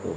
तो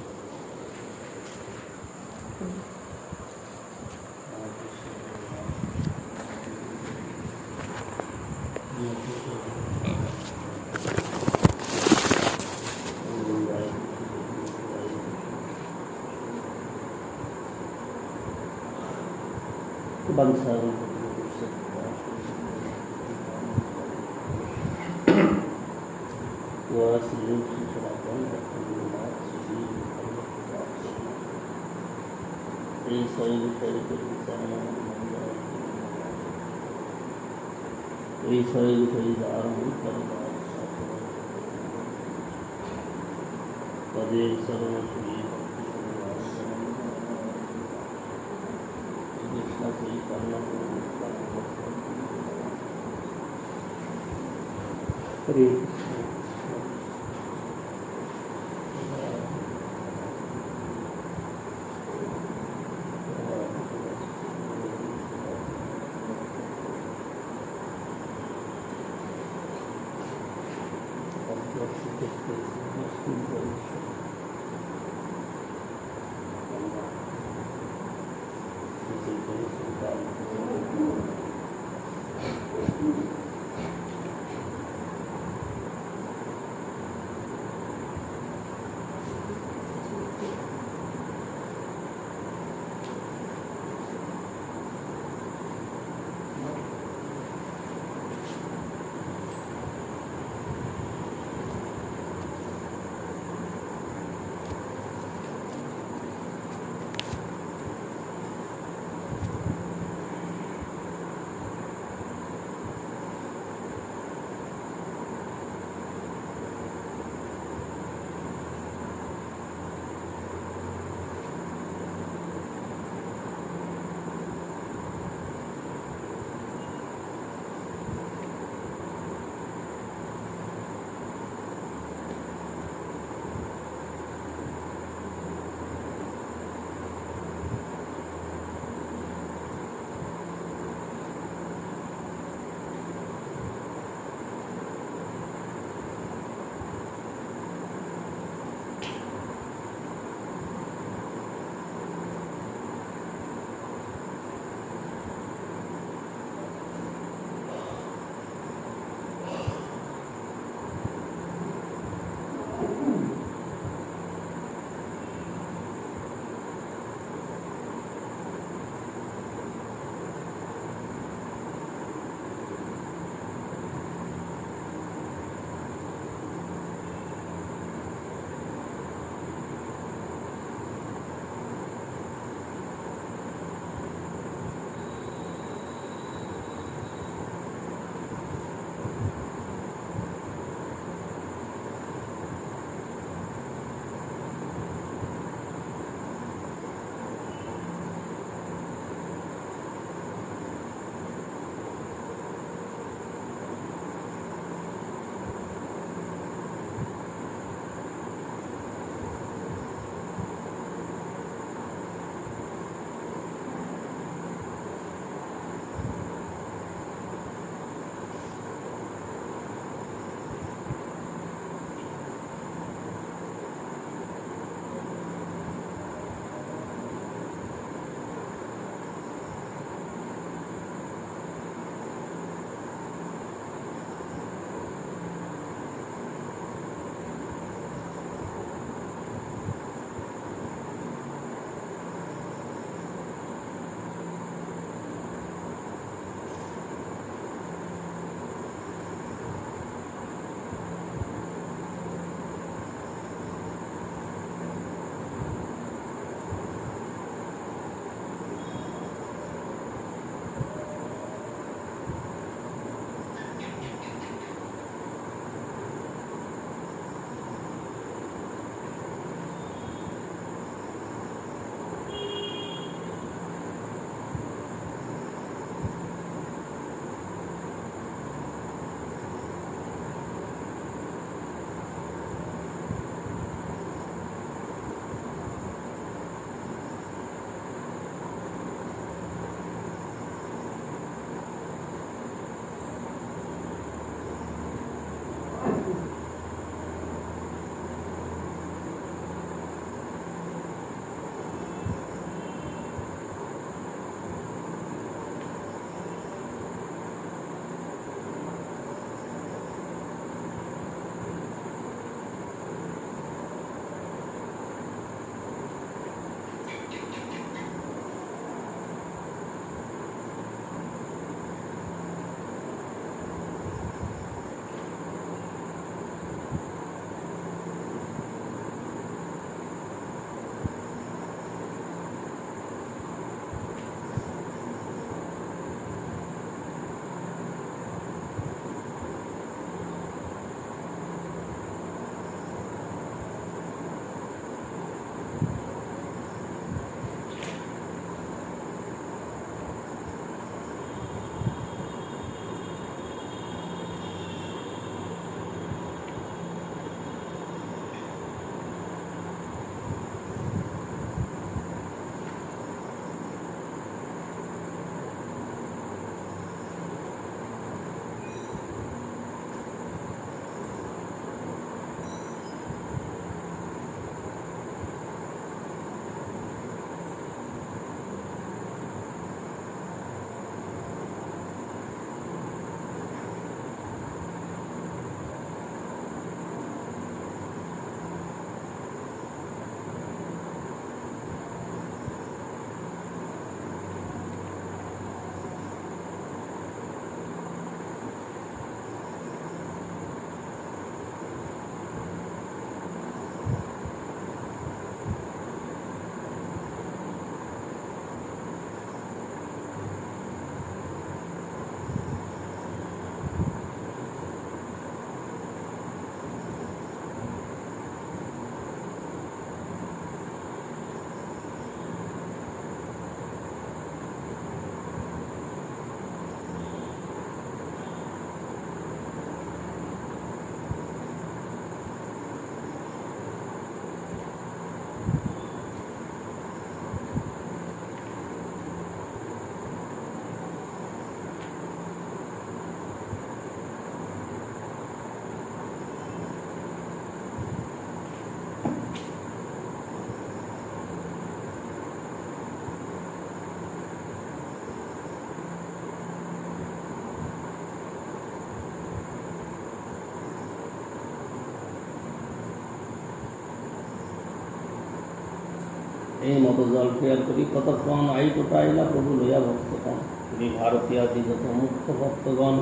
এই মতো জল ক্রিয়া করি কতক্ষণ আইটোটা আইলা প্রভু লইয়া ভক্তগণ তিনি ভারতীয় বিগত মুক্ত ভক্তগণ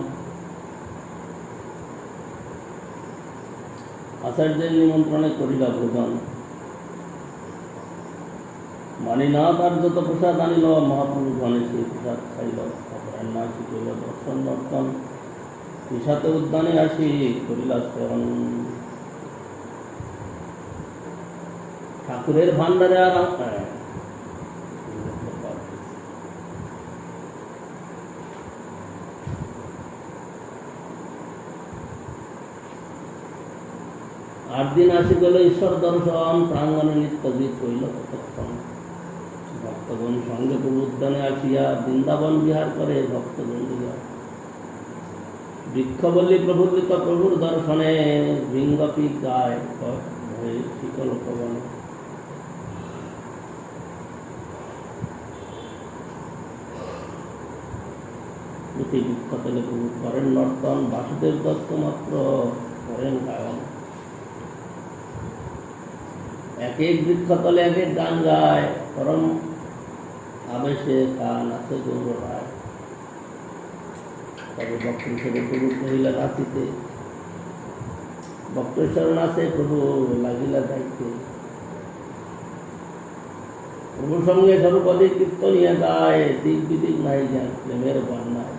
আচার্যের নিমন্ত্রণে করিলা ভোজন মানি না তার যত প্রসাদ আনিল মহাপুরুষ গণে সেই প্রসাদ খাইল অপরাহ্ন করিল দর্শন দর্শন বিষাতে উদ্যানে আসি করিলা সেবন ঠাকুরের ভান্ডারে আর 8 দিন আসি গেল ঈশ্বর দর্শন প্রাঙ্গণে নিত্য গীত হইল কতক্ষণ ভক্তগণ সঙ্গে প্রভু উদ্যানে আসিয়া বৃন্দাবন বিহার করে ভক্তগণ বৃক্ষবল্লী প্রফুল্লিত প্রভুর দর্শনে ভৃঙ্গপি গায় শীতল পবনে বৃক্ষতলে প্রভু করেন নর্তন বাসুদেব দত্ত মাত্র করেন গায়ন এক এক বৃক্ষতলে এক এক গান গায় পরম আবেশে গান আছে গৌর রায় তবে বক্রেশ্বরে প্রভু কহিলা নাচিতে বক্রেশ্বর নাচে প্রভু লাগিলা গাইতে প্রভুর সঙ্গে সর্বাধিক কীর্তনিয়া গায় দিক বিদিক নাই জ্ঞান প্রেমের বন্যায়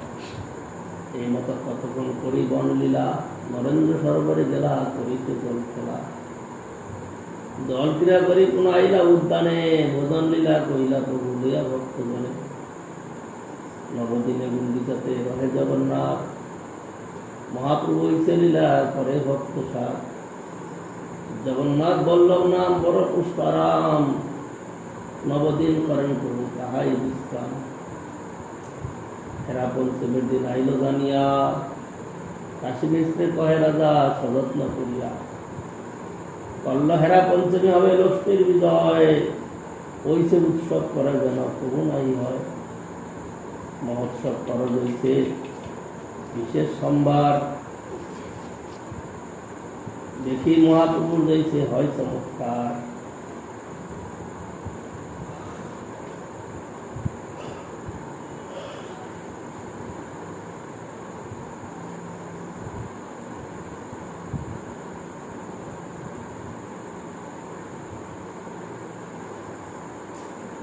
এই মতো কতক্ষণ করি বনলীলা নরেন্দ্র সরোবরে গেলা করিতে জল খেলা জল ক্রিয়া করি কোন আইলা উদ্যানে ভোজন লীলা কহিলা প্রভু লইয়া ভক্ত বলে নবদিনে গুন্ডিচাতে রহে জগন্নাথ মহাপ্রভু ইসে লীলা করে ভক্ত সাথ জগন্নাথ বল্লভ নাম বড় পুষ্পারাম নবদিন করেন প্রভু তাহাই বিশ্রাম হেরা পঞ্চমের দিন আইল জানিয়া কাশী মিশ্রে কহে রাজা সযত্ন করিয়া কল্ল হেরা পঞ্চমী হবে লক্ষ্মীর বিজয় ওইসে উৎসব করা যেন প্রভু নাই হয় মহোৎসব করা হইছে বিশেষ সোমবার দেখি মহাপ্রভুর যাইছে হয় চমৎকার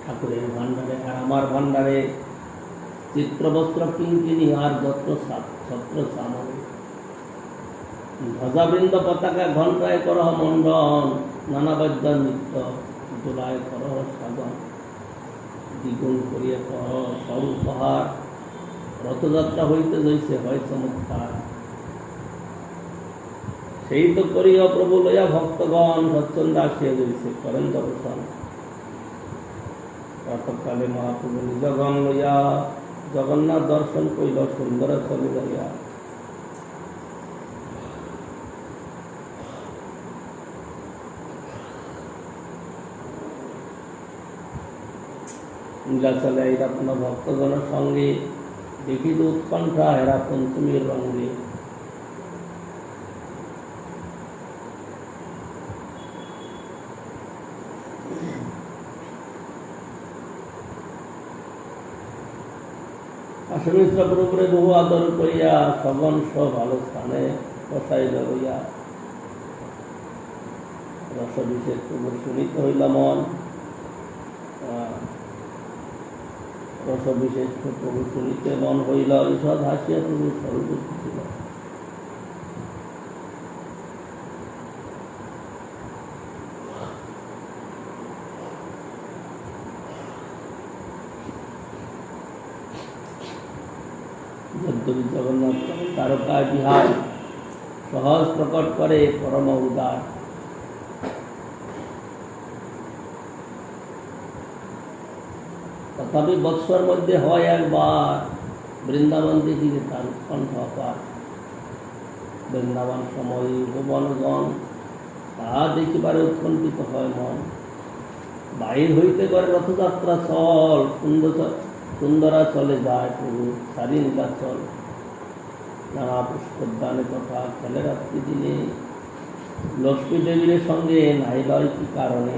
ঠাকুরের ভান্ডারে আর আমার ভান্ডারে চিত্রবস্ত্র কিঙ্কিনি আর ছত্র চামরে ধ্বজাবৃন্দ পতাকা ঘণ্টায় করহ মণ্ডন নানা বাদ্য নৃত্য দোলায় করহ সাধন দ্বিগুণ করিয়া করহ সব উপহার রথযাত্রা হইতে যাইছে হয় চমৎকার সেই তো করিয়া প্রভু লইয়া ভক্তগণ সচ্ছন্দ আসিয়া যাইছে করেন দর্শন প্রাতকালে মহাপ্রভু নিজগণ লইয়া জগন্নাথ দর্শন কইল সুন্দর চলে যাইয়া নীলাচলে রত্ন ভক্তগণের সঙ্গে দেখিত উৎকণ্ঠা হেরা পঞ্চমীর রঙ্গে আশ্রমিশ্র উপরে বহু আদর করিয়া সবন ভালো স্থানে বসাইল লইয়া রস বিশেষ প্রভু শুনিতে হইল মন রস বিশেষ প্রভু শুনিতে মন হইল ঈষৎ হাসিয়া প্রভু স্বরূপ ছিল জগন্নাথ তারকা বিহার সহজ প্রকট করে পরম উদার তথাপি বৎসর মধ্যে হয় একবার বৃন্দাবন দেখিলে তার উৎকণ্ঠ অপার বৃন্দাবন সময় ভুবনগণ তাহা দেখিবারে উৎকণ্ঠিত হয় মন বাহির হইতে করে রথযাত্রা চল সুন্দরা চলে যায় প্রভু সারি নীলাচল নানা পুষ্পোদ্যানে তথা খেলে রাত্রি দিনে লক্ষ্মী দেবীর সঙ্গে নাই লয় কি কারণে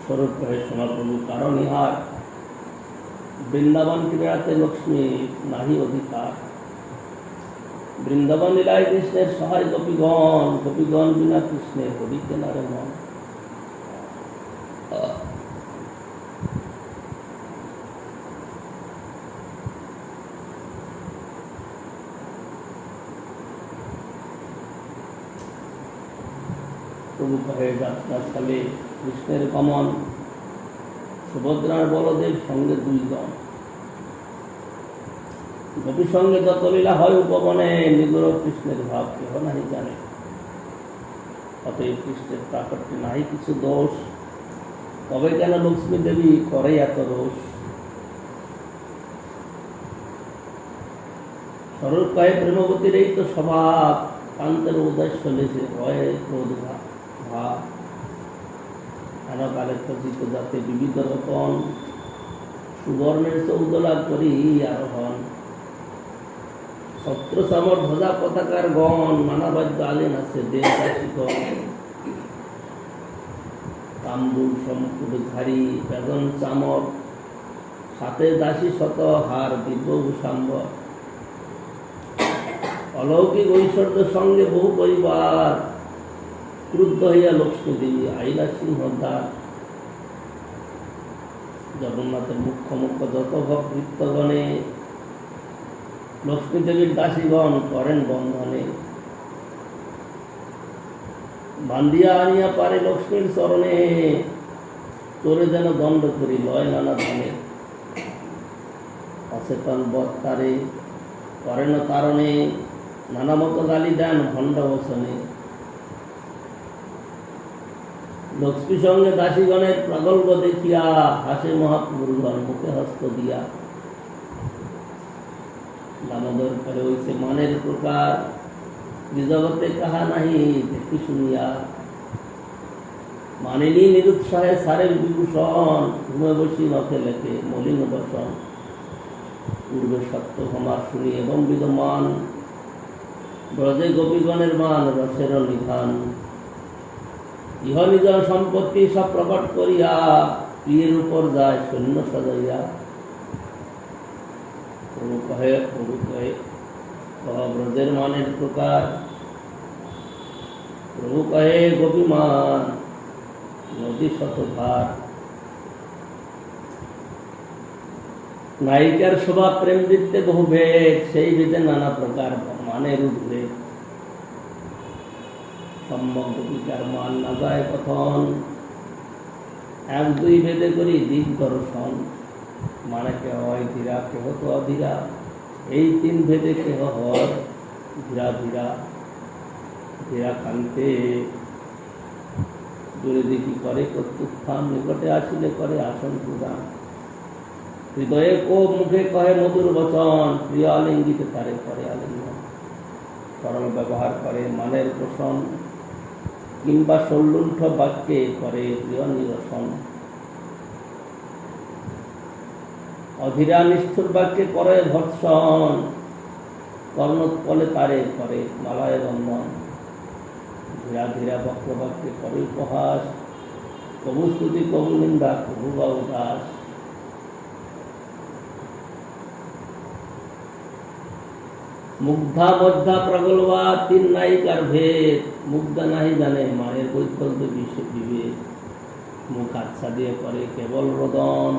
स्वरूप कहे समाप्रभु कारण इहार वृंदावन क्रीड़ाते लक्ष्मी नाही अधिकार বৃন্দাবন লীলায় কৃষ্ণের সহায় গোপীগণ বিনা কৃষ্ণের হরি কেনারে মন। প্রভু কহে যাত্রাস্থলে কৃষ্ণের গমন, সুভদ্রার বলদেব সঙ্গে দুইজন, গোপী সঙ্গে যত লীলা হয় উপবনে, নিগূঢ় কৃষ্ণের ভাব কেহ নাহি জানে। অতএব কৃষ্ণের প্রাকট্যে নাহি কিছু দোষ, তবে কেন লক্ষ্মী দেবী করে এত রোষ। স্বরূপ কহে প্রেমবতীর এই তো স্বভাব, কান্তের উদ্দেশ্য লেছে ভয়ে ক্রোধ ভাব। হেনকালে খচিত যাতে বিবিধ রতন, সুবর্ণের চৌদলা করি আরোহণ। ছত্র চামর ধ্বজা পতাকার গণ, নানা বাদ্য আলেন আছে দেশ তাম্বুল সম্পুর ধারী বেদন চামর, সাথে দাসী শত হার দিব্যভূষাম্বর। অলৌকিক ঐশ্বর্য সঙ্গে বহু পরিবার, ক্রুদ্ধ হইয়া লক্ষ্মী দেবী আইলা সিংহদ্বার। জগন্নাথের মুখ্য মুখ্য যত ভক্তগণে, লক্ষ্মী দেবীর দাসীগণ করেন বন্ধনে। বান্ধিয়া আনিয়া পারে লক্ষ্মীর চরণে, চোরে যেন দণ্ড করি লয় নানা ধানে। অচেতন বৎকারে করেন তারণে, নানা মতো গালি দেন ভণ্ড বচনে। লক্ষ্মী সঙ্গে দাসীগণের প্রগল্ভ দেখিয়া, হাসে মহাপুরুষগণ মুখে হস্ত দিয়া। দামোদর করে হইছে মানের প্রকার, জগতে কাহা নাহি দেখি শুনিয়া। মানিনী নিরুৎসাহে সারের বিভূষণ, ঘুমে বসি নখে লেখে মলিন বসন। পূর্বে সত্যভামা শুনি এবং বিদ্যমান, ব্রজে গোপীগণের মান রসের নিধান। ইহ নিজের সম্পত্তি সব প্রকট করিয়া, প্রিয়ের উপর যায় সৈন্য সাজাইয়া। প্রভু কহে ব্রজের মানের প্রকার, প্রভু কহে গোপীমান নদী শতভার। নায়িকার স্বভাব প্রেম দিতে বহু ভেদ, সেই ভেদে নানা প্রকার মানের উদ্ভেদ। সম্যক গোপিকার মান না যায় কথন, এক দুই ভেদে করি দিক দর্শন। মানে কেহ হয় ধীরা, কেহ তো অধীরা, এই তিন ভেদে কেহ হয় ধীরা ধীরা। ধীরা কান্তে দূরে দেখি করে কর্তৃত্থান, নিকটে আসিলে করে আসন প্রদান। হৃদয়ে কো মুখে কহে মধুর বচন, প্রিয় আলিঙ্গিতে তারে করে আলিঙ্গন। সরল ব্যবহার করে মানের পোষণ, কিংবা সল্লুণ্ঠ বাক্যে করে প্রিয় নিরসন। অধীরা নিষ্ঠুর বাক্যে করে ভর্ৎসন, কর্ণোৎপলে তারে করে মালায় বন্ধন। ধীরা ধীরা বক্রবাক্যে করে উপহাস, কবু স্তুতি কবু নিন্দা কবু বা উদাস। মুগ্ধা মধ্যা প্রগলবা তিন নায়িকার ভেদ, মুগ্ধা নাহি জানে মায়ের বৈকল্প বিভেদ। মুখ আচ্ছা দিয়ে করে কেবল রোদন,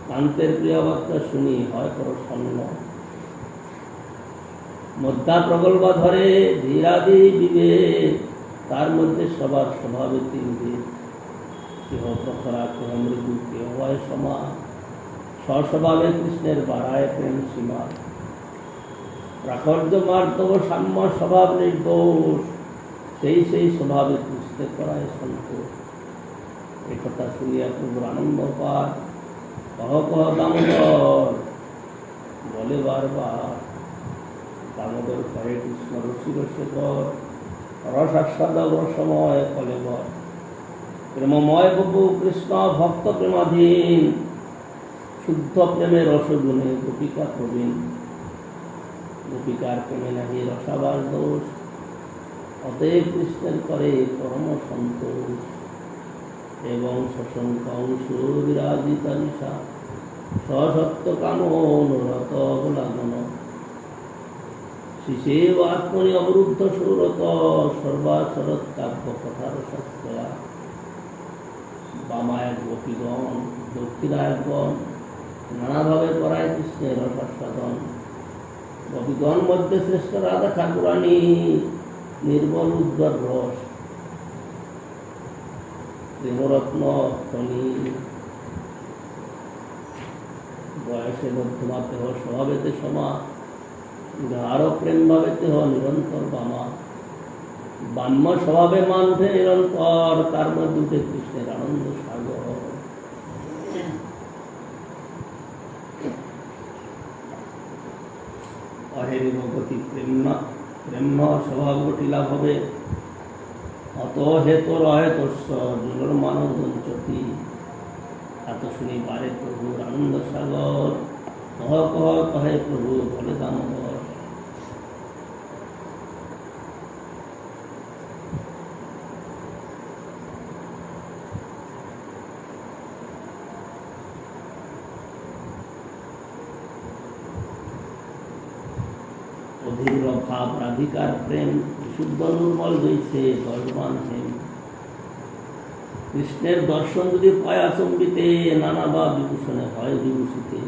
কান্তের প্রিয় বার্তা শুনি হয় প্রসন্ন। মধ্যা প্রগল্পা ধরে ধীরাদি বিবেক, তার মধ্যে সবার স্বভাবে তিন দিন, কেহ প্রখরা, কেহ মৃদু, কেহ হয় সমা। স্বস্বভাবে কৃষ্ণের বাড়ায় প্রেম সীমা। প্রাকর্য মার্দব সাম্য স্বভাব নির্দোষ, সেই সেই স্বভাবে কৃষ্ণে করায় সন্তোষ। একথা শুনিয়া প্রভুর আনন্দ পায়, কহ কহ দামোদর বলে বারবার। দামোদর কহে কৃষ্ণ রসিক শেখর, রসাস্বাদক রসময় কলেবর। প্রেমময় প্রভু কৃষ্ণ ভক্ত প্রেমাধীন, শুদ্ধ প্রেমের রসগুণে গোপিকা প্রবীণ। গোপিকার প্রেমে নাহি রসাবার দোষ, অতএব কৃষ্ণের করে পরম সন্তোষ। এবং সশঙ্ক অংশ বিরাজিতা নিশা, সসত্য কাম অনুরত অবলাগন। শিশেব আত্মনি অবরুদ্ধ সুরত, সর্বাশরৎ কাব্য কথার সত্যয়া। বামায়ক গোপীগণ দক্ষিণায়কগণ, নানাভাবে করায় কৃষ্ণের রসাস্বাদন। গোপীগণ মধ্যে শ্রেষ্ঠ রাধা ঠাকুরানী, নির্মল উদ্গর রস প্রেমরত্ন খনি। বয়সে মধ্যমা তেহ স্বভাবেতে সমা, গাঢ় প্রেম ভাবে তেহ নিরন্তর বামা। বাম্য স্বভাবে মান উঠে নিরন্তর, তার মধ্যে উঠে কৃষ্ণের আনন্দ সাগর। অহেরি ভগতি প্রেম স্বভাব ঘটিলা ভবে, অত হেত রহেতস্য জুলর মানব দঞ্চতি। এত শুনি বারে প্রভুর আনন্দ সাগর, কহ কহ কহে প্রভু বলে দামোদর। অধীর ভাব রাধিকার প্রেম, শুদ্ধ নির্মল হইছে দশমান হেম। কৃষ্ণের দর্শন যদি পায় আচম্বিতে, নানা বা বিভূষণে হয় বিভূষিতে।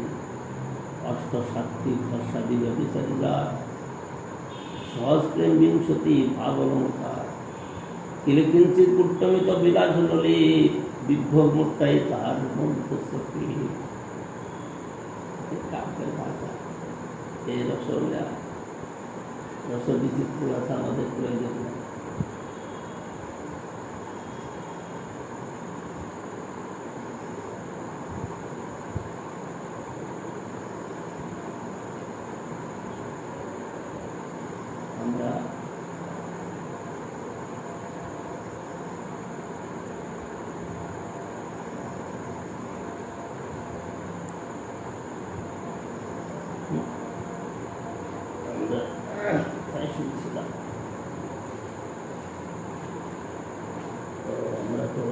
অষ্ট সাত্বিক হর্ষাদি ব্যভিচারীরা, সহজ প্রেম বিংশতি ভাব অলঙ্কার। কিলকিঞ্চিত কুট্টমিত বিলাস ললে, বিভোগ মুট্টাই তাহার মধ্যস্থী। কাব্যের ভাষা এই রসলীলা, রসবিচিত্রতা আমাদের প্রয়োজন নেই। আমরা শুনছিলাম, তো আমরা তো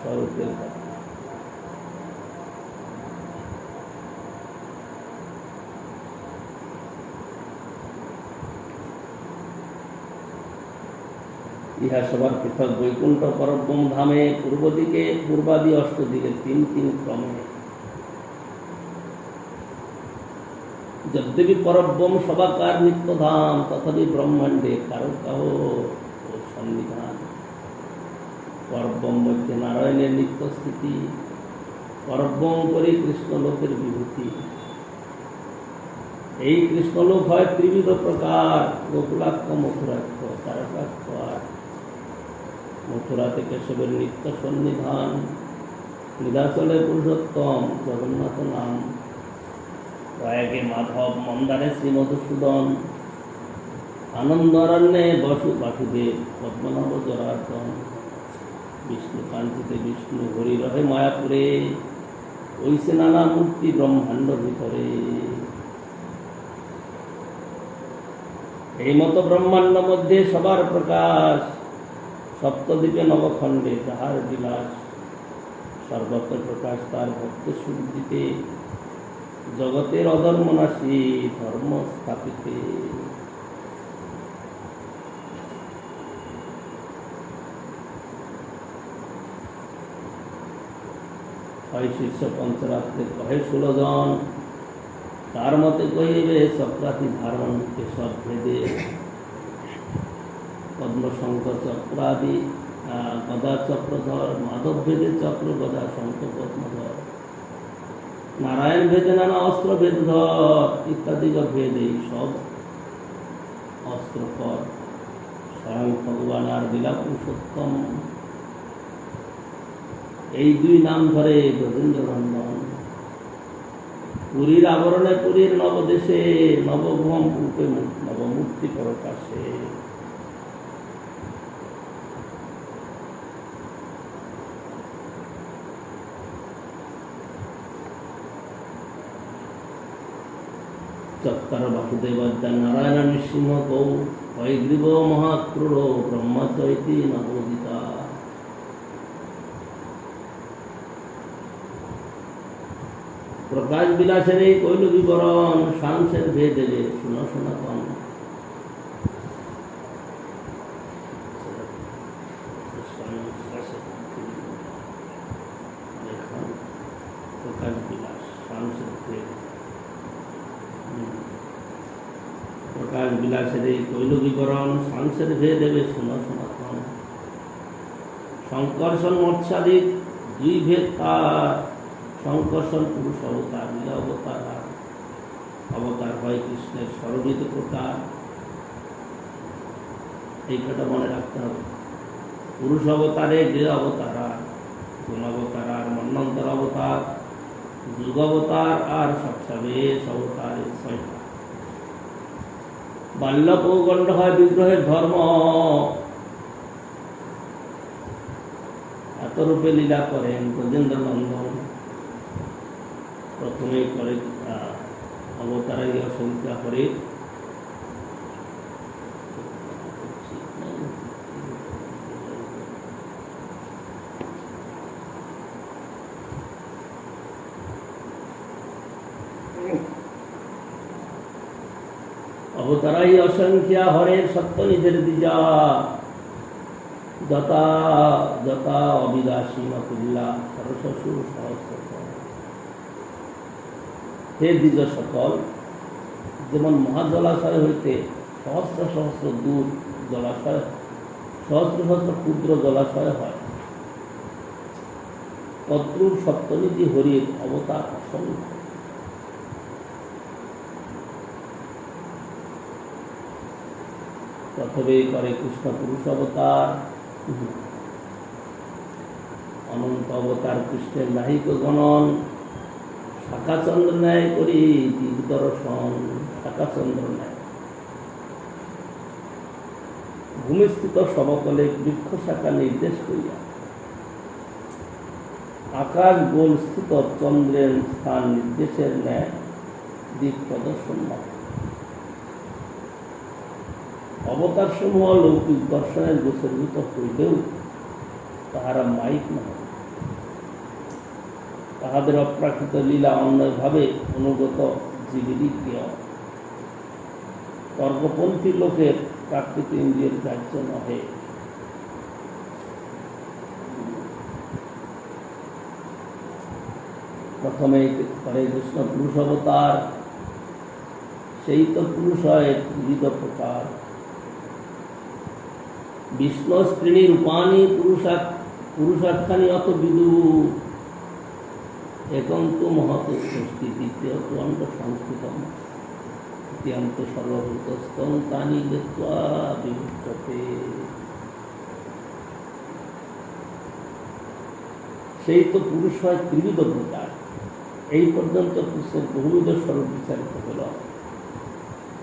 স্বরূপের কথা। ইহা সবার পৃথক বৈকুণ্ঠ পরব্রহ্ম ধামে, পূর্ব দিকে পূর্বাদি অষ্টদিকে তিন তিন ক্রমে। যদ্যপি পরব্রহ্ম সবাকার নিত্যধাম, তথাপি ব্রহ্মাণ্ডে কারো কারো সন্নিধান। পরব্রহ্ম মধ্যে নারায়ণের নিত্য স্থিতি, পরব্রহ্ম পরে কৃষ্ণলোকের বিভূতি। এই কৃষ্ণলোক হয় ত্রিবিধ প্রকার, গোকুলাক্ষ, মথুরাক্ষ, তারকাক্ষ। আর মথুরাতে কেশবের নিত্য সন্নিধান, নিদাচলে পুরুষোত্তম জগন্নাথ নাম। প্রয়াগে মাধব, মন্দারে শ্রী মধুসূদন, আনন্দরণ্যে বাসুদেব, পদ্মনাভ জনার্দন। বিষ্ণু কান্তিতে বিষ্ণু, হরি রহে মায়াপুরে, ওইসে নানা মূর্তি ব্রহ্মাণ্ড ভিতরে। এই মতো ব্রহ্মাণ্ড মধ্যে সবার প্রকাশ, সপ্তদ্বীপে নবখণ্ডে যাহার বিলাস। সর্বত্র প্রকাশ তার ভক্ত শুদ্ধিতে, জগতের অধর্মনাশী ধর্ম স্থাপিতে। হয় শীর্ষ পঞ্চরাত্রে কহে 16 জন, তার মতে কহিবে চক্রাতি ধারণ কেশব ভেদে, পদ্মশঙ্খ চক্রাদি গদা চক্রধর, মাধব ভেদে চক্র গদা শঙ্খ পদ্মধর, নারায়ণ ভেদে নানা অস্ত্র ভেদধর, ইত্যাদি ভেদে সব অস্ত্রকর, স্বয়ং ভগবান আর লীলা পুরুষোত্তম। এই দুই নাম ধরে ব্রজেন্দ্র নন্দন। পুরীর আবরণে পুরীর নবদেশে, নবভূম রূপে নবমূর্তি প্রকাশে। চত্বর বাসুদেবাদ্যা নারায়ণ নৃসিংহ কৌ, হয়গ্রীব মহাক্রূর ব্রহ্মা চৈতি নবোদিতা। প্রকাশ বিলাসের এই কৈল বিবরণ, সাংসের ভেদ দেবে শুনো সনাতন। প্রকাশ বিলাস সাংসের ভেদ, প্রকাশ বিলাসের এই কৈল বিবরণ, সাংসের ভেদ দেবে শুনো সনাতন। সংকর্ষণ মৎস্যাদিক দুই ভেদ তার, সংকর্ষণ পুরুষ অবতার, লীলা অবতার। অবতার হয় কৃষ্ণের সর্বিত প্রকার, এই কথা মনে রাখতে হবে। পুরুষ অবতারে লীলা অবতার, গুণ অবতার আর মন্বন্তর অবতার, যুগ অবতার আর সপ্তাবেশ অবতার, 6টা। বাল্য পৌগণ্ড হয় বিগ্রহের ধর্ম, এত রূপে লীলা করেন ব্রজেন্দ্র নন্দন। প্রথমে করে অবতারে অসংখ্যা করে অবতারাই অসংখ্যা হরের সত্যনিধের দ্বিজা, যথা যথা অবিদাসী নকুল্লা সরস্বসুর সহস্র। হে দ্বিজ সকল, যেমন মহাজলাশয় হইতে সহস্র সহস্র দূর জলাশয়, সহস্র সহস্র ক্ষুদ্র জলাশয় হয়, তদ্রূপ সপ্তনিধি হরির অবতার অসংখ্য। প্রথমে করে কৃষ্ণ পুরুষ অবতার, অনন্ত অবতার কৃষ্ণের নাহিক গণন। শাখাচন্দ্র ন্যায় করি দিগদর্শন, শাখাচন্দ্র ন্যায় ভূমিস্থিত সমতলে বৃক্ষ শাখা নির্দেশ করিয়া, আকাশ গোল স্থিত চন্দ্রের স্থান নির্দেশের ন্যায় দিক প্রদর্শন মাত্র। অবতার সমূহ লৌকিক দর্শনের গোচরভূত হইলেও তাহারা মাইক নয়, তাহাদের অপ্রাকৃত লীলা অন্যভাবে অনুগত জীবেরই ক্রিয়া। তর্কপন্থী লোকের প্রাকৃত ইন্দ্রিয়ের কার্য নহে। প্রথমে করে কৃষ্ণ পুরুষ অবতার, সেই তো পুরুষ হয় বিবিধ প্রকার। বিষ্ণু স্ত্রীণী রূপাণী পুরুষাখ্যানি অত বিদু, একন্ত মহৎ সৃষ্টি দ্বিতীয় অন্ত সংস্কৃতম, তৃতীয়ান্ত সর্বভূতস্থং তানি জ্ঞাত্বা বিমুচ্যতে। সেই তো পুরুষ হয় ত্রিবিধ প্রকার। এই পর্যন্ত কৃষ্ণের বহুবিধ স্বরূপ বিচারিত হল,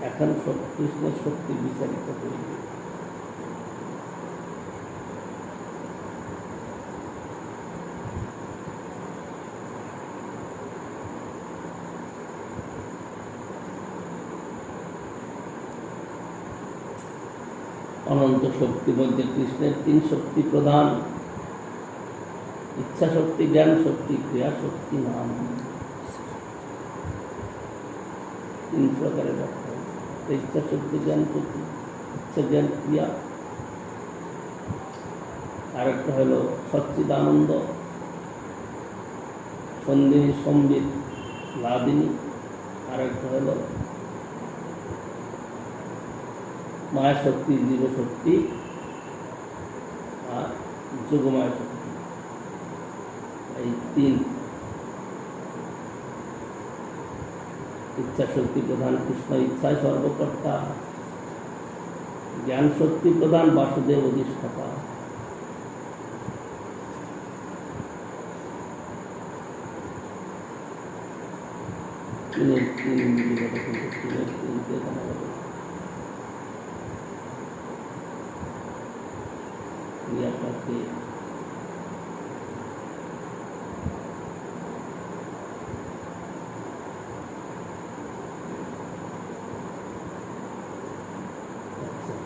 এখন কৃষ্ণের শক্তি বিচারিত হইবে। অনন্ত শক্তি মধ্যে কৃষ্ণের 3 শক্তি প্রধান: ইচ্ছা শক্তি, জ্ঞান শক্তি, ক্রিয়া শক্তি। নাম 3 প্রকারের ব্যাখ্যা। ইচ্ছা শক্তি, জ্ঞান শক্তি, ইচ্ছা জ্ঞান ক্রিয়া। আর একটা হলো সচ্চিদানন্দ, সন্ধিনী, সম্বিত, লাদিনী, আর একটা হল মায়া শক্তি, জীব শক্তি আর যোগমায়া শক্তি। এই তিন। ইচ্ছা শক্তি প্রধান কৃষ্ণ, ইচ্ছায় সর্বকর্তা। জ্ঞান শক্তি প্রধান বাসুদেব অধিষ্ঠাতা। তিনের তিন বিগত, কিন্তু তিনের তিনকে কমা যাবে আপনাকে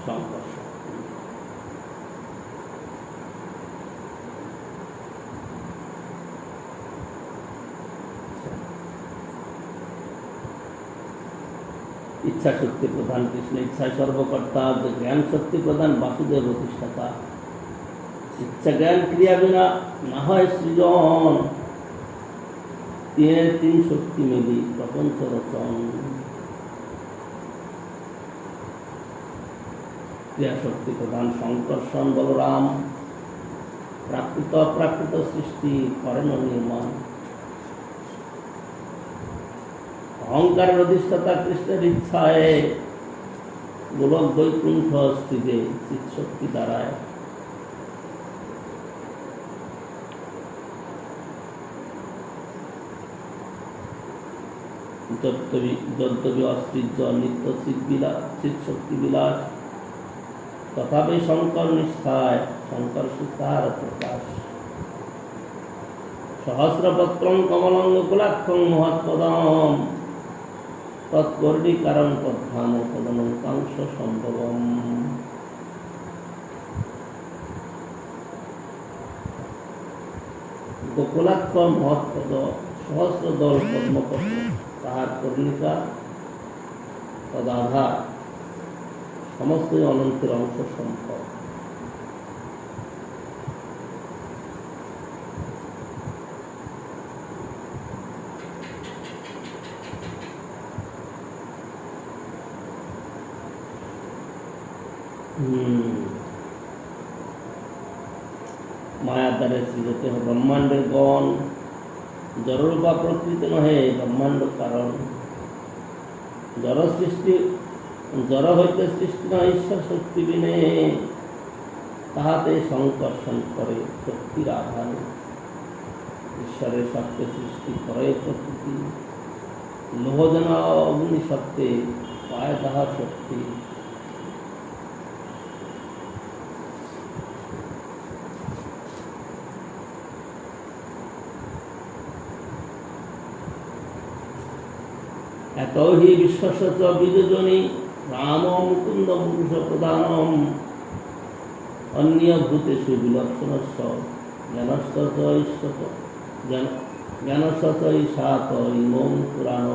সংকর্ষ। ইচ্ছা শক্তি প্রধান কৃষ্ণ, ইচ্ছায় সর্বকর্তা। জ্ঞান শক্তি প্রধান বাসুদেব অধিষ্ঠাতা। ইচ্ছা জ্ঞান ক্রিয়া বিনা না হয় সৃজন, তিনের তিন শক্তি মিলি প্রপঞ্চ রচন। ক্রিয়া শক্তি প্রধান সংকর্ষণ বলরাম, প্রাকৃত অপ্রাকৃত সৃষ্টি করেন নির্মাণ। অহংকারের অধিষ্ঠাতা কৃষ্ণের ইচ্ছায় গোলক বৈকুণ্ঠ স্থিতে চিৎশক্তি দ্বারায়। যদ্যপি অস্ত্রিজ্য নিত্য চিৎশক্তি বিলাস, তথাপি শঙ্কর নিষ্ঠায় শঙ্কর সুতার প্রকাশ। সহস্রপত্রং কমলং কুলাক্ষং মহৎপদম, তৎকর্ণিকারং পদ্ধাম পদনকাংশ সম্ভবম। গোকুলাক্ষ মহৎপদ, সহস্র দল পদ্মপত্র, তাহার কর্ণিকা তদাধার, সমস্ত অনন্তের অংশ সম্ভব। মায়ার দ্বারা সৃজিত ব্রহ্মাণ্ডের গণ, জড়রূপা প্রকৃতি নহে ব্রহ্মাণ্ড কারণ। জড় হইতে সৃষ্টি নয় ঈশ্বর শক্তি বিনে, তাহাতে সংকর্ষণ করে শক্তির আধানে। ঈশ্বরের সত্ত্বে সৃষ্টি করে প্রকৃতি, লোহ যেন অগ্নি সত্ত্বে পায় তাহার শক্তি। এত হি বিশ্বস্য বিযোজনী, রাম মুকুন্দ পুরুষ প্রধানম। অন্য ভূতেষু বিলক্ষণস্য, জ্ঞানস্য ঈশাত ইমং পুরাণ।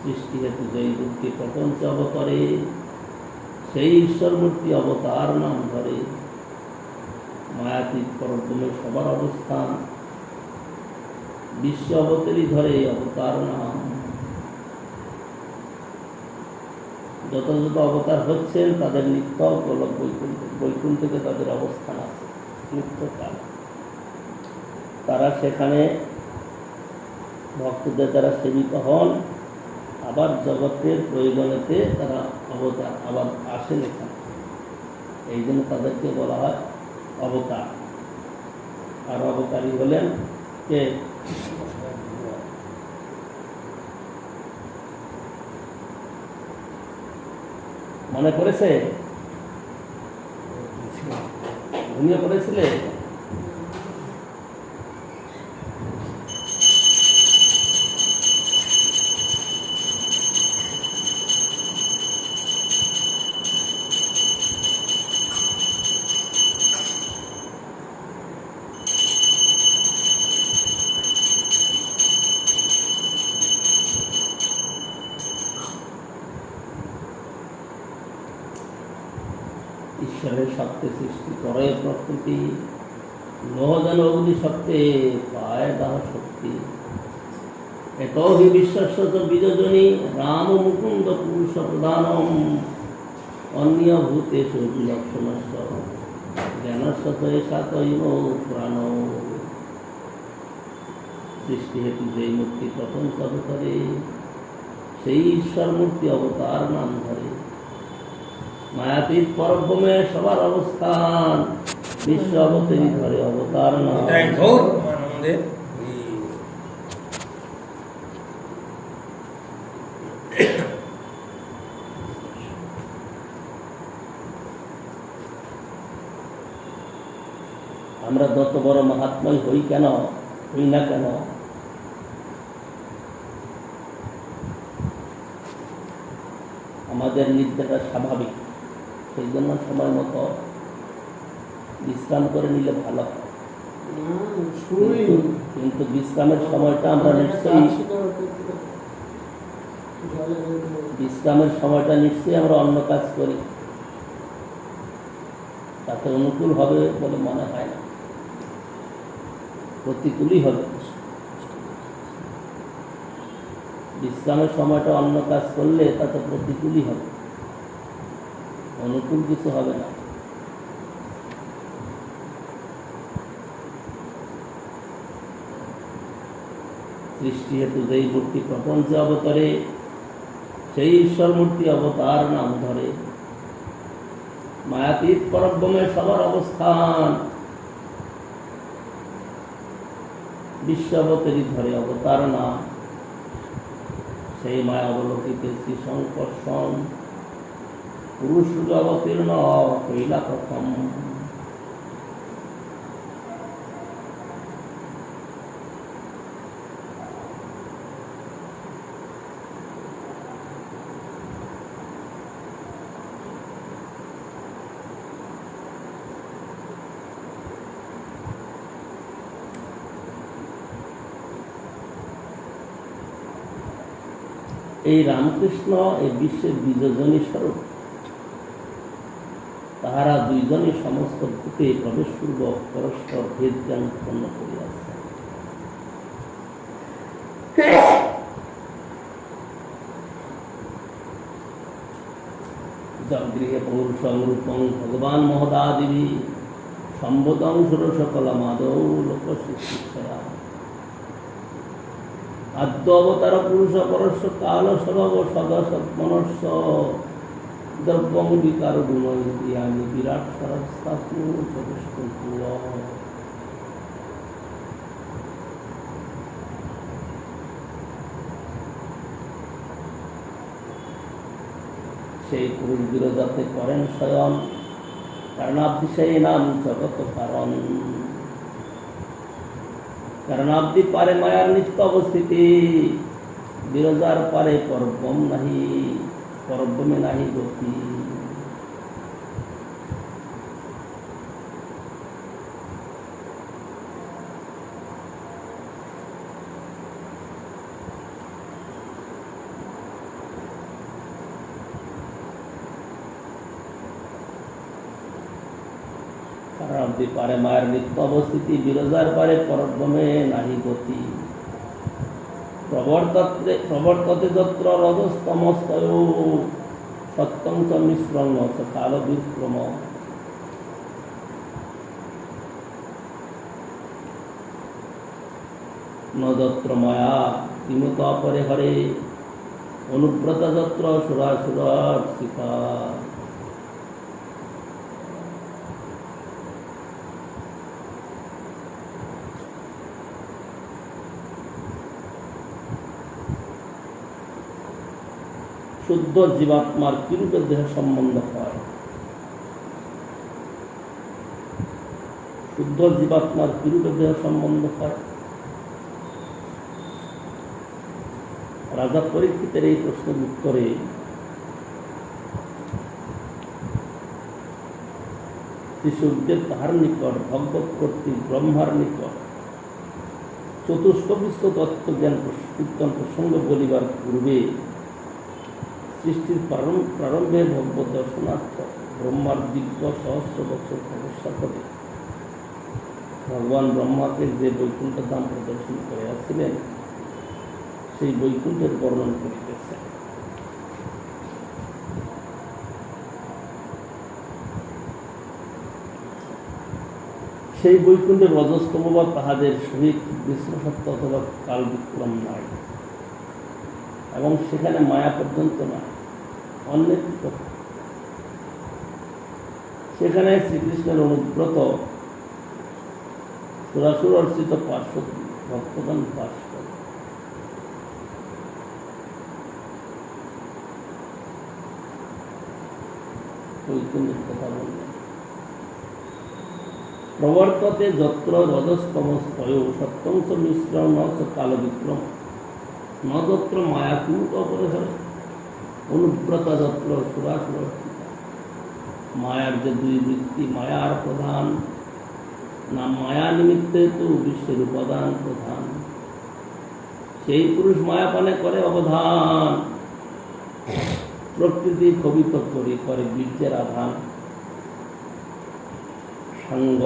সৃষ্টি হেতু যেই বুদ্ধি প্রপঞ্চ অবতরে, সেই ঈশ্বরমূর্তি অবতার নাম ধরে। মায়াতীত পরব্রহ্মে সবার অবস্থান, বিশ্ব অবতারই ধরে অবতার নাম। যত যত অবতার হচ্ছেন তাদের নিত্য গোলক বৈকুণ্ঠে তাদের অবস্থান আছে নিত্যকাল। তারা সেখানে ভক্তদের দ্বারা সেবিত হন, আবার জগতের প্রয়োজনেতে তারা অবতার আবার আসেন এখানে। এই জন্য তাদেরকে বলা হয় অবতার। আর অবতারী হলেন কে? মনে পড়েছে? ঘুমিয়ে পড়েছিলে? ঈশ্বরের সত্ত্বে সৃষ্টি করে প্রকৃতি, লোহজন অগ্নিশক্তে পায় দাহ শক্তি। এত হি বিশ্বস্য চ বীজজনী রাম মুকুন্দ পুরুষ প্রধানম অন্য ভূতেষু লক্ষণস্য জ্ঞানস্য চ এষা তৈব প্রাণ। সৃষ্টি হেতু যেই মূর্তি প্রপঞ্চ অবতারে সেই ঈশ্বর মূর্তি অবতার নাম ধরে। মায়াতীত পরব্রহ্মে সবার অবস্থান বিশ্ব অবতারী ধরে অবতার নাম। আমরা যত বড় মহাত্মাই হই না কেন আমাদের নিদ্রাটা স্বাভাবিক, সেই জন্য সময় মতো বিশ্রাম করে নিলে ভালো হয়। কিন্তু বিশ্রামের সময়টা আমরা নিশ্চয়ই আমরা অন্য কাজ করি, তাতে অনুকূল হবে বলে মনে হয় না, প্রতিকূলই হবে। বিশ্রামের সময়টা অন্য কাজ করলে তাতে প্রতিকূলই হবে, অনুকূল কিছু হবে না। সৃষ্টি হেতু যেই মূর্তি প্রপঞ্চ অবতারে সেই ঈশ্বর মূর্তি অবতার নাম ধরে। মায়াতীত পরব্রহ্মে সবার অবস্থান বিশ্ব অবতারী ধরে অবতার নাম। সেই মায়া অবলোকিতে শ্রী সংকর্ষণ পুরুষ অবতীর্ণ হইলা প্রথম। এই রামকৃষ্ণ এই বিশ্বের বীজজনী স্বরূপ। তাহারা দুইজনই সমস্ত ভূতে প্রবেশপূর্বক পরস্পর ভেদ জ্ঞান উৎপন্ন করিয়াছে। জগৃহে পৌরুষং রূপং ভগবান মহদাদিবি সম্বোধং সুরসকলমাদৌ লোকশিক্ষয়া। আদ্য অবতার পুরুষ পরস্য কাল স্বভাব সদসৎমনস্য দ্রব্যং বিকার গুণয়ানি বিরাট সরস্তাস্মু সদস্তুল। সেই পুরুষ বিরোধাতে করেন স্বয়ং কারণাব্দি সেই নাম জগত কারণ। কারণাব্দি পারে মায়ার নিত্য অবস্থিতি, বিরজার পারে পরব্রহ্মে নাহি গতি। কারণাব্দি পারে মায়ের নিত্য অবস্থিতি, বিরজার পারে পরব্রহ্মে নাহি গতি। প্রবর্ততে যত্র রজস্তমস্তয় সত্যং চ মিশ্রং চ কাল বিক্রম। ন যত্র মায়া কিমুত অপরে হরে অনুব্রত যত্র সুরাসুরার্চিতা। শুদ্ধ জীবাত্মার কিরূপে দেহ সম্বন্ধ হয়? শুদ্ধ জীবাত্মার কিরূপে দেহ সম্বন্ধ হয়? রাজা পরীক্ষিতের এই প্রশ্নের উত্তরে শ্রী সূর্যের তাহার নিকট ভগবত কর্তৃক ব্রহ্মার নিকট চতুষ্কবিংশ তত্ত্বজ্ঞান কীর্তন প্রসঙ্গ বলিবার পূর্বে সৃষ্টির প্রারম্ভে ভগবত দর্শনার্থ ব্রহ্মার দীর্ঘ সহস্র বছর তপস্যা করে ভগবান ব্রহ্মাকে যে বৈকুণ্ঠ ধাম প্রদর্শন করিয়াছিলেন সেই বৈকুণ্ঠের বর্ণন করিতেছেন। সেই বৈকুণ্ঠের রজস্তম বা তাহাদের সহিত বিষ্ণুসত্য অথবা কাল বিক্রম নাই, এবং সেখানে মায়া পর্যন্ত নাই, অন্যের কথা। সেখানে শ্রীকৃষ্ণের অনুব্রত সুরাসুর অর্চিত পার্শ্বদ ভক্তগণ বাস করে। বৈকুণ্ঠের কথা বললেন। প্রবর্ততে যত্র রজস্তম স্তয় সত্যংশ মিশ্রণ ন চ কাল বিক্রম ন যত্র মায়াকূট অপরিহরে অনুব্রত যত্র সুরাসুর। মায়ার যে দুই বৃত্তি, মায়ার প্রধান না মায়া নিমিত্তে তো বিশ্বের উপাদান প্রধান, সেই পুরুষ মায়াপানে করে অবধান। প্রকৃতি কবিত করি করে বীর্যের আধান, সাঙ্গ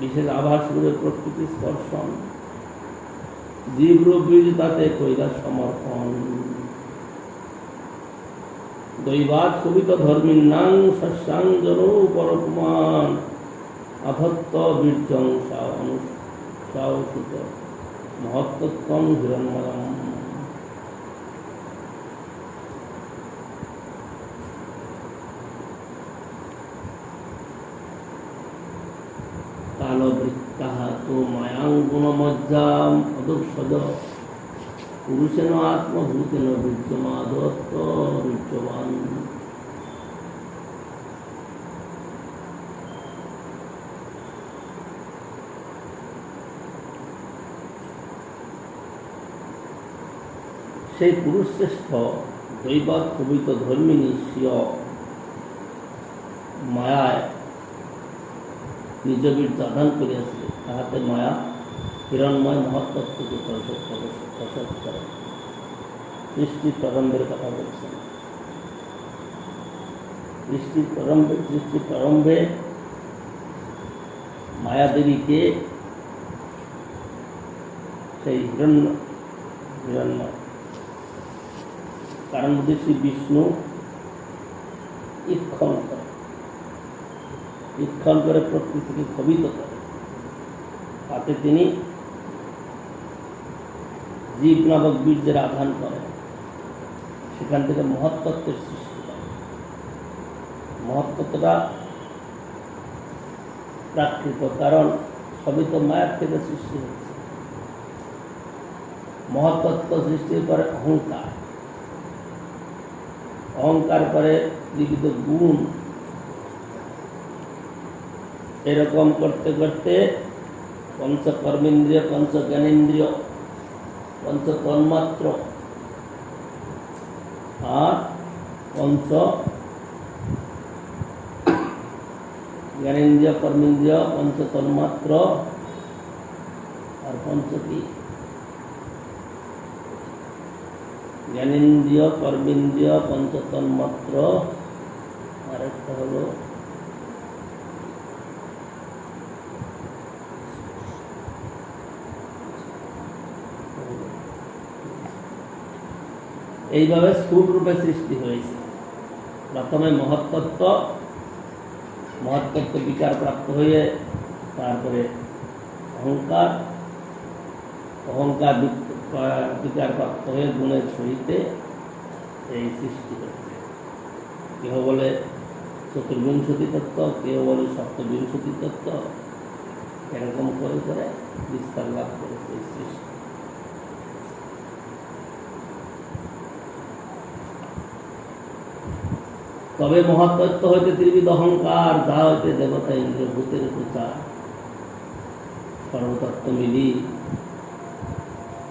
বিশেষ আভাস করে প্রকৃতি স্পর্শন, জীবরূপ বীজ তাতে কইলা সমর্পণ। দৈবাত কবিত ধর্মীর নাং শস্যাং জন পরকুমান আভত্ত বীর্যং সাউসুত মহত্তত্বম হিরণ্ময়ম। কালবৃত্তাঃ তো মায়াঙ্গুণমজ্জাম অদুঃসদ পুরুষেন আত্মভূতেন বীর্যমাদত্ত বীর্যবান। সেই পুরুষ শ্রেষ্ঠ দৈবাত কবিত ধর্মিণী স্বীয় মায়ায় নিজ বীর্য আধান করিয়াছিল, তাহাতে মায়া হিরণ্ময় মহত্তত্ত্বকে প্রসব করে। সৃষ্টির প্রারম্ভের কথা বলছেন। সৃষ্টির প্রারম্ভে মায়াদেবীকে সেই হিরণ্ময় কারণ মধ্যে শ্রী বিষ্ণু ঈক্ষণ করে প্রকৃতিকে ক্ষোভিত করে, তাতে তিনি জীব নামক বীর্যের আধান করেন, সেখান থেকে মহত্তত্ত্বের সৃষ্টি হয়। মহত্তত্ত্বটা প্রাকৃত, কারণ সবই তো মায়ার থেকে সৃষ্টি হচ্ছে। মহত্তত্ত্ব সৃষ্টি করে অহংকার, অহংকার করে বিবিধ গুণ। এরকম করতে করতে পঞ্চ কর্মেন্দ্রিয়, পঞ্চ জ্ঞানেন্দ্রিয়, পঞ্চ তন্মাত্র আর পঞ্চ জ্ঞানেন্দ্রিয়, কর্মেন্দ্রিয়, পঞ্চ তন্মাত্র আর পঞ্চ কি জ্ঞানেন্দ্রিয়, কর্মেন্দ্রিয়, পঞ্চ তন্মাত্র, আর একটা হলো এইভাবে স্থূল রূপে সৃষ্টি হয়েছে। প্রথমে মহত্তত্ত্ব বিকার প্রাপ্ত হয়ে তারপরে অহংকার বিকার প্রাপ্ত হয়ে গুণের সহিতে এই সৃষ্টি হয়েছে। কেহ বলে চতুর্বিংশতি তত্ত্ব, কেহ বলে সপ্তবিংশতি তত্ত্ব, এরকম করে করে বিস্তার লাভ করেছে এই সৃষ্টি। তবে মহাতত্ত্ব হইতে ত্রিবিধ অহংকার, যা হইতে দেবতা ইন্দ্র ভূতের প্রচার, সর্বতত্ত্ব মিলি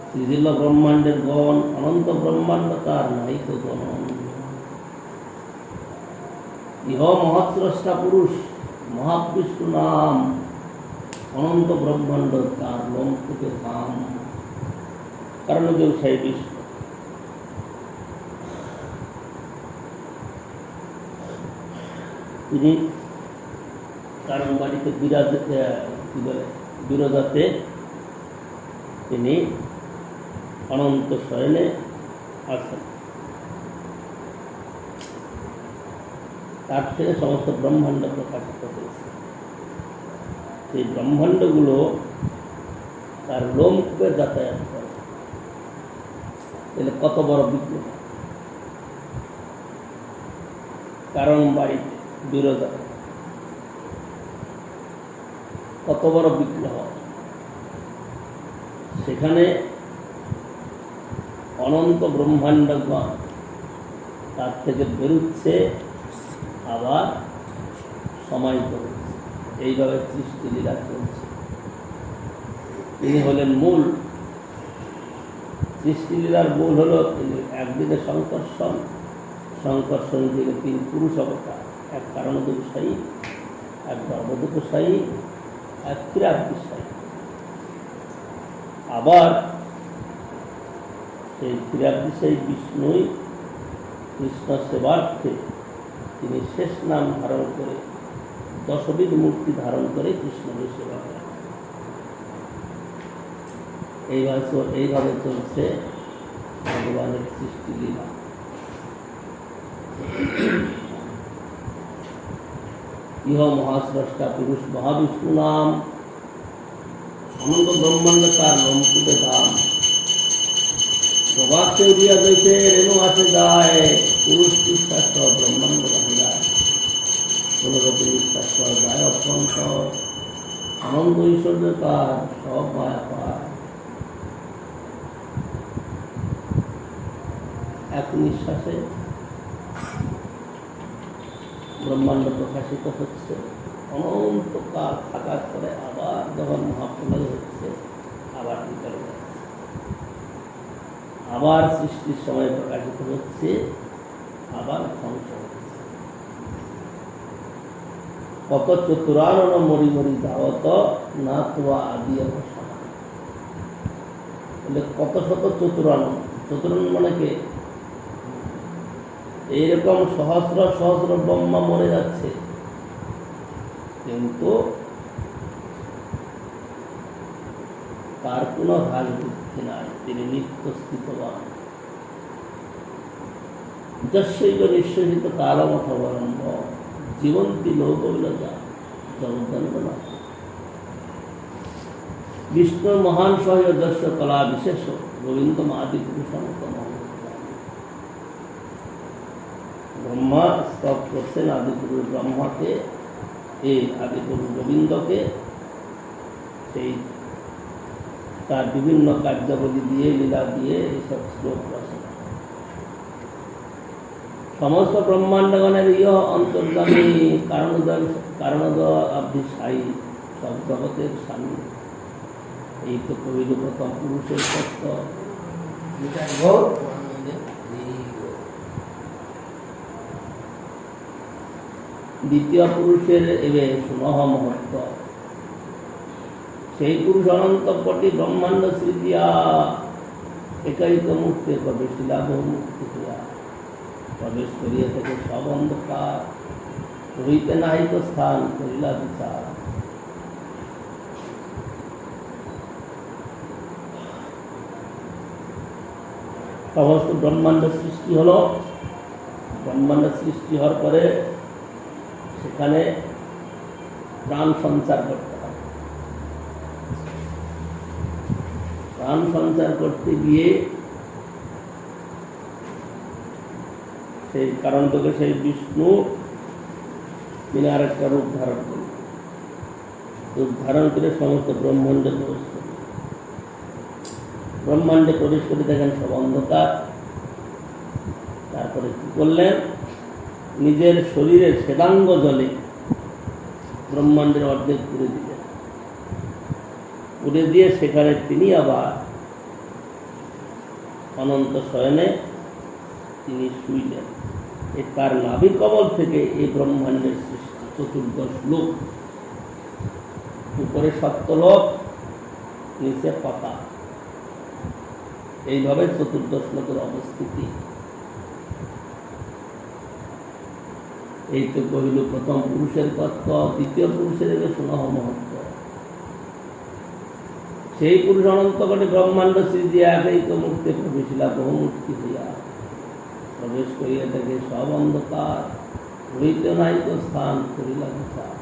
শ্রীজিল্ল ব্রহ্মাণ্ডের গণ, অনন্ত ব্রহ্মাণ্ড তার নাহিক গণন। ইহ মহৎস্রষ্টা পুরুষ মহাবিষ্ণু নাম, অনন্ত ব্রহ্মাণ্ড তার লোমকূপের ধাম। কারণ কেউ সেই বিষ্ণু। তিনি কারণ বাড়িতে বিরজাতে তিনি অনন্ত শয়নে আছেন। তার থেকে সমস্ত ব্রহ্মাণ্ড প্রকাশিত হয়েছে। সেই ব্রহ্মাণ্ডগুলো তার লোমকূপে যাতায়াত করে। তাহলে কত বড় বিগ্রহ! কারণ বাড়িতে বিরজা কত বড় বিগ্রহ, সেখানে অনন্ত ব্রহ্মাণ্ডগণ তার থেকে বেরুচ্ছে, আবার সমাহিত হচ্ছে। এইভাবে সৃষ্টিলীলা চলছে। তিনি হলেন মূল। সৃষ্টিলীলার মূল হল তিনি একদিকে সংকর্ষণ দিকে তিনি পুরুষ অবতার, এক কারণদোষায়ী, এক গর্ভদোষায়ী, এক ক্রিয়াবিষয়ী। আবার সেই ক্রিয়াবিষয়ী বিষ্ণুই কৃষ্ণ সেবার্থে তিনি শেষ নাম ধারণ করে, দশবিধ মূর্তি ধারণ করে কৃষ্ণের সেবা করেন। এইভাবে চলছে ভগবানের সৃষ্টিলীলা। ইহ মহাস্রষ্টা পুরুষ মহাবিষ্ণু নাম, অনন্ত ব্রহ্মাণ্ড তার লোমকূপে দাম। প্রভাতকে উড়িয়া যাইতে রেণু আসে যায়, পুরুষ নিঃশ্বাস ব্রহ্মাণ্ড বাহিরায়। কোনরকম নিঃশ্বাস যায় অত্যন্ত, আনন্দ ঐশ্বর্য তার সব মায়া পায়। এক নিঃশ্বাসে ব্রহ্মাণ্ড প্রকাশিত হচ্ছে। অনন্তকাল থাকার পরে আবার যখন মহাপ্রলয় হচ্ছে, আবার বিতরণ হচ্ছে, আবার সৃষ্টির সময় প্রকাশিত হচ্ছে, আবার ধ্বংস হচ্ছে। কত চতুরানন মরি মরি যাওয়াত না তোয়া আদি অবসান। কত শত চতুরানন। চতুরানন মানে কে? এইরকম সহস্র সহস্র ব্রহ্মা মরে যাচ্ছে, কিন্তু তার কোনো হ্রাস বৃদ্ধি নাই। তিনি নিত্য স্থিতবান। যস্যৈব নিঃশ্বসিত কালমথবলম্ব জীবন্তী লোকবিলজা জগদ্দণ্ডনা। বিষ্ণুর মহান সহ্য যস্য কলা বিশেষ গোবিন্দম আদি পুরুষম। ব্রহ্মা স্তব করছেন আদিপুরুষ ব্রহ্মাকে, এই আদিপুরুষ গোবিন্দকে। সেই তার বিভিন্ন কার্যাবলী দিয়ে, লীলা দিয়ে এইসব শ্লোক রচনা। সমস্ত ব্রহ্মাণ্ডগণের ইহ অন্তর্গামী কারণোদয়াভিসায়ী, সব জগতের স্বামী। এই তো কহিল প্রথম পুরুষের তত্ত্ব। দ্বিতীয় পুরুষের এবে সুনহ মহত্ব। সেই পুরুষ অনন্ত কোটি ব্রহ্মাণ্ড সৃজিয়া, একাইক মুক্তি প্রবেশিলা বহুমুক্তি হইয়া। প্রবেশ করিয়া থেকে সব অন্ধকার, হইতে নাহিত স্থান করিলা বিচার। সমস্ত ব্রহ্মাণ্ড সৃষ্টি হলো। ব্রহ্মাণ্ড সৃষ্টি হওয়ার পরে সেখানে প্রাণ সঞ্চার করতে হবে। প্রাণ সঞ্চার করতে গিয়ে সেই কারণ থেকে সেই বিষ্ণু তিনি আরেকটা রূপ ধারণ করেন। রূপ ধারণ করে সমস্ত ব্রহ্মাণ্ডে প্রবেশ করেন। ব্রহ্মাণ্ডে প্রবেশ করে দেখেন সব অন্ধকার। তারপরে কি করলেন? নিজের শরীরের শ্বেতাঙ্গ জলে ব্রহ্মাণ্ডের অর্ধেক পুড়ে দিলেন। পুড়ে দিয়ে সেখানে তিনি আবার অনন্ত শয়নে তিনি শুইলেন। তার নাভি কমল থেকে এই ব্রহ্মাণ্ডের সৃষ্টি। চতুর্দশ লোক, উপরে সপ্তলোক, নিচে পাতা। এইভাবে চতুর্দশ লোকের অবস্থিতি। এই তো কহিল প্রথম পুরুষের তত্ত্ব। দ্বিতীয় পুরুষের এবে সুনহ মহত্ব। সেই পুরুষ অনন্ত কোটি ব্রহ্মাণ্ড সৃজিয়া একৈক মূর্তি প্রবেশিলা বহুমূর্তি হইয়া প্রবেশ করিয়া দেখে সব অন্ধকার, হইতে নাই তো স্থান করিলা বিচার।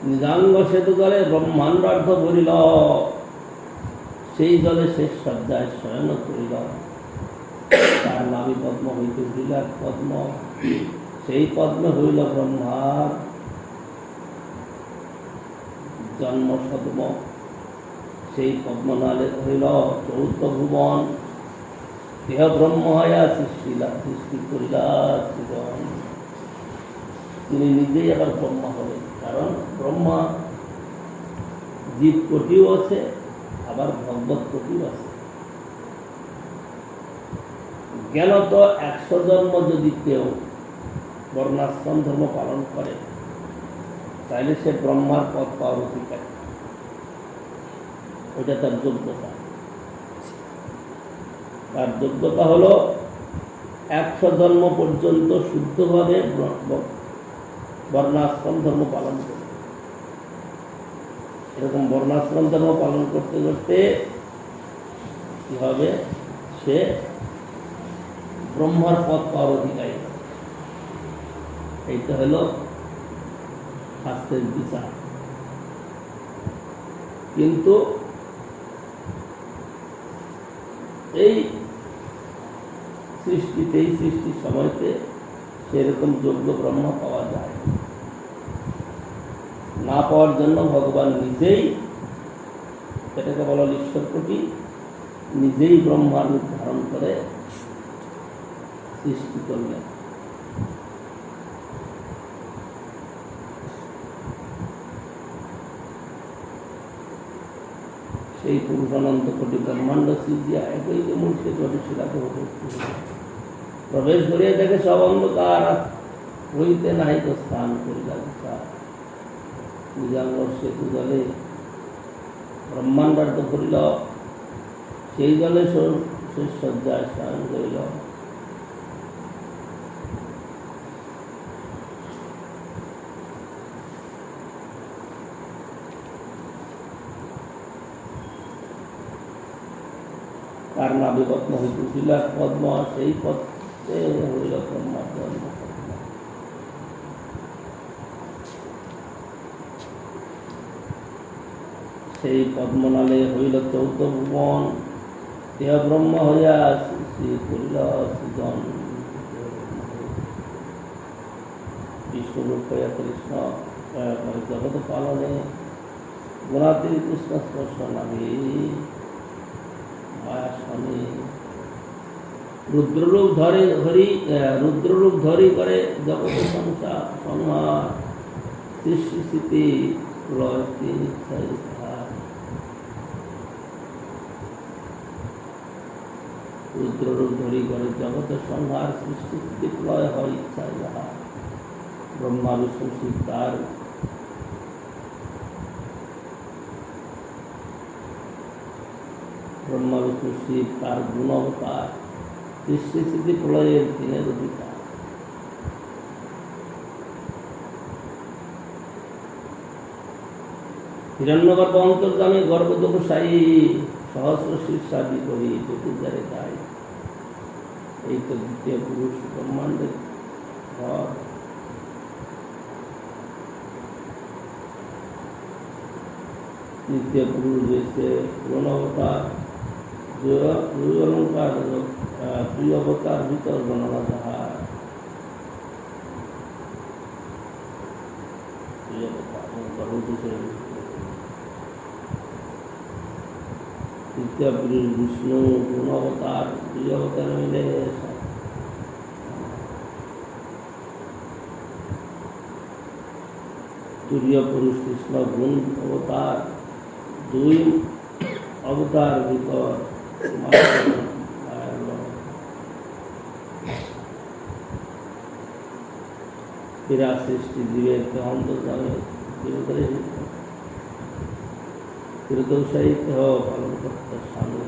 নিজাঙ্গ সেতু জলে ব্রহ্মাণ্ডার্ধ ভরিল, সেই জলে শেষ সজ্জায় শয়ন করিল। তার নাভি পদ্ম হইতে উঠিল এক পদ্ম, সেই পদ্মে হইল ব্রহ্মার জন্ম সদ্ম। সেই পদ্মনালে হইল চৌদ্দ ভুবন, দেহ ব্রহ্ম হইয়া সৃষ্টি করিলা সৃজন। তিনি নিজেই আবার ব্রহ্মা হবেন, কারণ ব্রহ্মা জীব কোটিও আছে, আবার ভগবত কোটিও আছে। জ্ঞানত 100 জন্ম যদি কেউ বর্ণাশ্রম ধর্ম পালন করে, তাহলে সে ব্রহ্মার পথ পাওয়ার অধিকার। ওইটা তার যোগ্যতা। তার যোগ্যতা হলো 100 জন্ম পর্যন্ত শুদ্ধভাবে বর্ণাশ্রম ধর্ম পালন করে। এরকম বর্ণাশ্রম ধর্ম পালন করতে করতে কি হবে, সে ব্রহ্মার পথ পাওয়ার অধিকারী। এইটা হলো শাস্ত্রের বিচার। কিন্তু এই সৃষ্টির সময়তে সেরকম যোগ্য ব্রহ্ম পাওয়া যায় না। পাওয়ার জন্য ভগবান নিজেই, এটাকে বলা ঈশ্বর কোটি, নিজেই ব্রহ্মার রূপ ধারণ করে সৃষ্টি করলেন। সেই পুরুষ অনন্ত কোটি ব্রহ্মাণ্ড সৃজিয়া একই মূর্তি প্রবেশিলাকে প্রবেশ করিয়া দেখে সব অন্ধকার, হইতে নাই তো স্থান করিলা বিচার। নিজাঙ্গ সেতু জলে ব্রহ্মাণ্ডার্ধ করিল, সেই জলে শেষ সজ্জায় স্নান করিল। তার নাভি পদ্ম হইতে উঠিল এক পদ্ম, সেই পদ্মে হইল ব্রহ্মার জন্ম। সেই পদ্মনালে হইল 14 ভুবন, দেহ ব্রহ্ম হইয়া সৃষ্টি করিল সৃজন। বিষ্ণুরূপ হইয়া কৃষ্ণ জগৎ পালনে, গুণাতীত কৃষ্ণ স্পর্শ নাভি মায়া স্বামী। রুদ্ররূপ ধরি করে জগৎ সংহার, সৃষ্টি স্থিতি প্রলয় তিন ইচ্ছায় ধার। রুদ্ররূপ ধরি করে জগতের সংহার, সৃষ্টি স্থিতি প্রলয় হয় ইচ্ছায় যাহা। ব্রহ্মা বিষ্ণু শিব তার ব্রহ্মা বিষ্ণু শিব তার গুণ অবতার, সৃষ্টি স্থিতি প্রলয়ের দিনের অধিকার। হিরণ্যগর্ভ অন্তর্যামী গর্ভদোষায়ী, সহস্র শীর্ষাদি করি জ্যোতির্যারে যায়। এই তো দ্বিতীয় পুরুষ ব্রহ্মাণ্ডের ঘর। তৃতীয় পুরুষ হয়েছে পুরনো অবতার, দুই অলঙ্কার, দুই অবতার ভিতর গণনা যাহা। তৃতীয় পুরুষ বিষ্ণু, গুণ অবতার, দুই অবতার মিলে তুরীয় পুরুষ কৃষ্ণ, গুণ অবতার, দুই অবতার ভিতর ক্রীড়া সৃষ্টি জীবের অন্তর্জামে চিরদৌসায়িত পালন করতে স্বামী।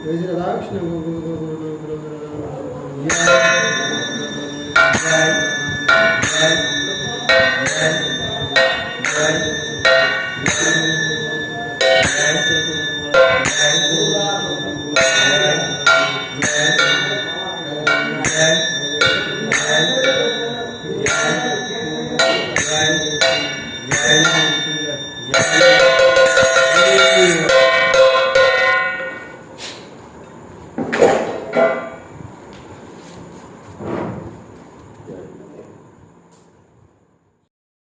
जय श्री राधा कृष्ण जय